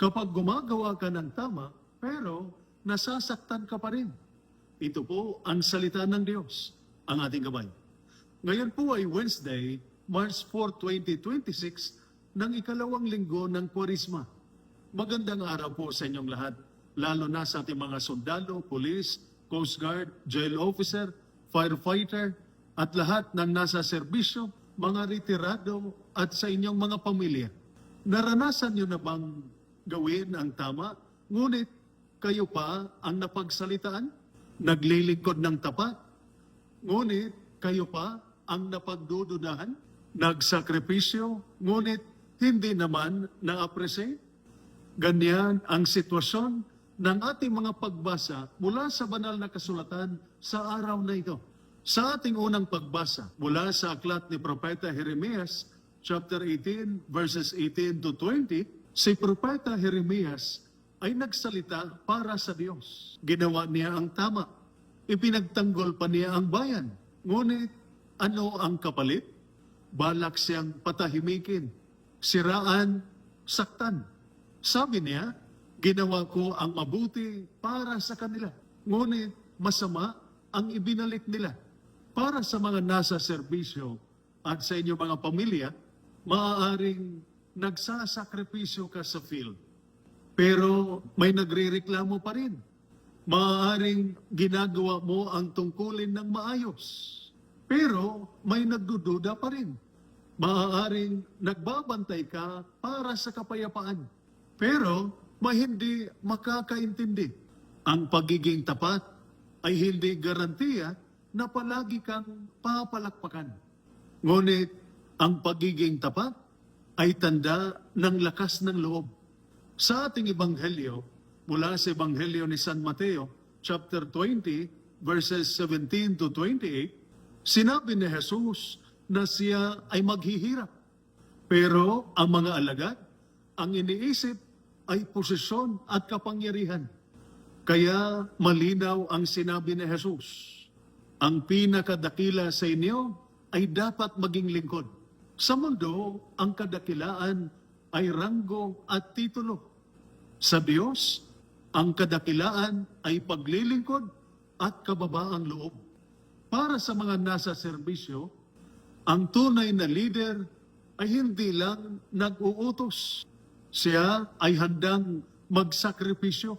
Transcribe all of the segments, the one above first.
Kapag gumagawa ka ng tama, pero nasasaktan ka pa rin. Ito po ang salita ng Diyos, ang ating gabay. Ngayon po ay Wednesday, March 4, 2026, ng ikalawang linggo ng Kwaresma. Magandang araw po sa inyong lahat, lalo na sa ating mga sundalo, police, Coast Guard, jail officer, firefighter, at lahat ng nasa serbisyo, mga retirado, at sa inyong mga pamilya. Naranasan nyo na bang gawin ang tama, ngunit kayo pa ang napagsalitaan? Naglilingkod ng tapat, ngunit kayo pa ang napagdududahan? Nagsakripisyo, ngunit hindi naman na-appreciate? Ganyan ang sitwasyon ng ating mga pagbasa mula sa banal na kasulatan sa araw na ito. Sa ating unang pagbasa mula sa aklat ni Propeta Jeremias, chapter 18, verses 18 to 20, si Propeta Jeremias ay nagsalita para sa Diyos. Ginawa niya ang tama. Ipinagtanggol pa niya ang bayan. Ngunit ano ang kapalit? Balak siyang patahimikin, siraan, saktan. Sabi niya, ginawa ko ang mabuti para sa kanila. Ngunit masama ang ibinalik nila. Para sa mga nasa serbisyo at sa inyong mga pamilya, maaaring nagsasakripisyo ka sa field. Pero may nagrereklamo pa rin. Maaaring ginagawa mo ang tungkulin ng maayos. Pero may nagdududa pa rin. Maaaring nagbabantay ka para sa kapayapaan. Pero may hindi makakaintindi. Ang pagiging tapat ay hindi garantiya na palagi kang papalakpakan. Ngunit ang pagiging tapat ay tanda ng lakas ng loob. Sa ating ebanghelyo, mula sa ebanghelyo ni San Mateo, chapter 20, verses 17 to 28, sinabi ni Jesus na siya ay maghihirap. Pero ang mga alagad, ang iniisip ay posisyon at kapangyarihan. Kaya malinaw ang sinabi ni Jesus. Ang pinakadakila sa inyo ay dapat maging lingkod. Sa mundo, ang kadakilaan ay ranggo at titulo. Sa Diyos, ang kadakilaan ay paglilingkod at kababaang loob. Para sa mga nasa serbisyo, ang tunay na leader ay hindi lang nag-uutos. Siya ay handang magsakripisyo.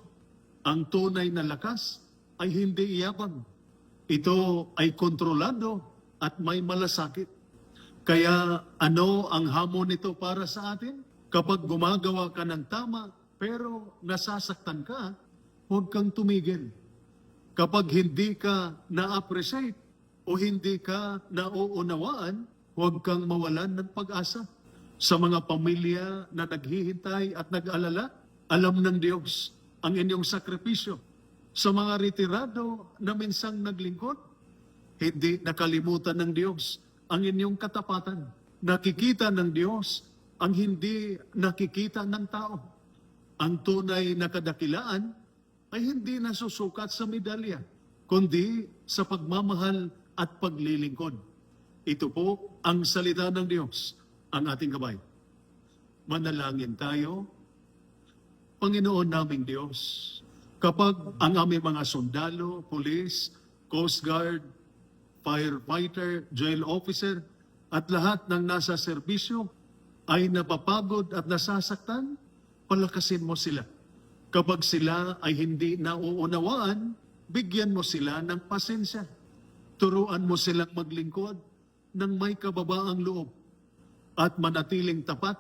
Ang tunay na lakas ay hindi iyabang. Ito ay kontrolado at may malasakit. Kaya ano ang hamon nito para sa atin? Kapag gumagawa ka ng tama pero nasasaktan ka, huwag kang tumigil. Kapag hindi ka na-appreciate o hindi ka nauunawaan, huwag kang mawalan ng pag-asa. Sa mga pamilya na naghihintay at nag-alala, alam ng Diyos ang inyong sakripisyo. Sa mga retirado na minsang naglingkod, hindi nakalimutan ng Diyos ang inyong katapatan. Nakikita ng Diyos ang hindi nakikita ng tao. Ang tunay na kadakilaan ay hindi nasusukat sa medalya, kundi sa pagmamahal at paglilingkod. Ito po ang salita ng Diyos, ang ating gabay. Manalangin tayo. Panginoon naming Diyos, kapag ang aming mga sundalo, police, Coast Guard, firefighter, jail officer, at lahat ng nasa serbisyo ay napapagod at nasasaktan, palakasin mo sila. Kapag sila ay hindi nauunawaan, bigyan mo sila ng pasensya. Turuan mo silang maglingkod ng may kababaang loob at manatiling tapat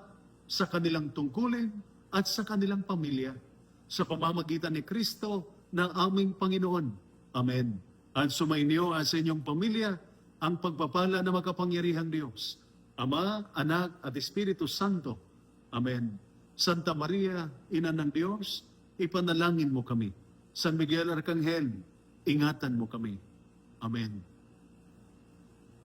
sa kanilang tungkulin at sa kanilang pamilya sa pamamagitan ni Kristo na aming Panginoon. Amen. At sumainyo sa inyong pamilya ang pagpapala na makapangyarihang Diyos, Ama, Anak, at Espiritu Santo. Amen. Santa Maria, Ina ng Diyos, ipanalangin mo kami. San Miguel Arcangel, ingatan mo kami. Amen.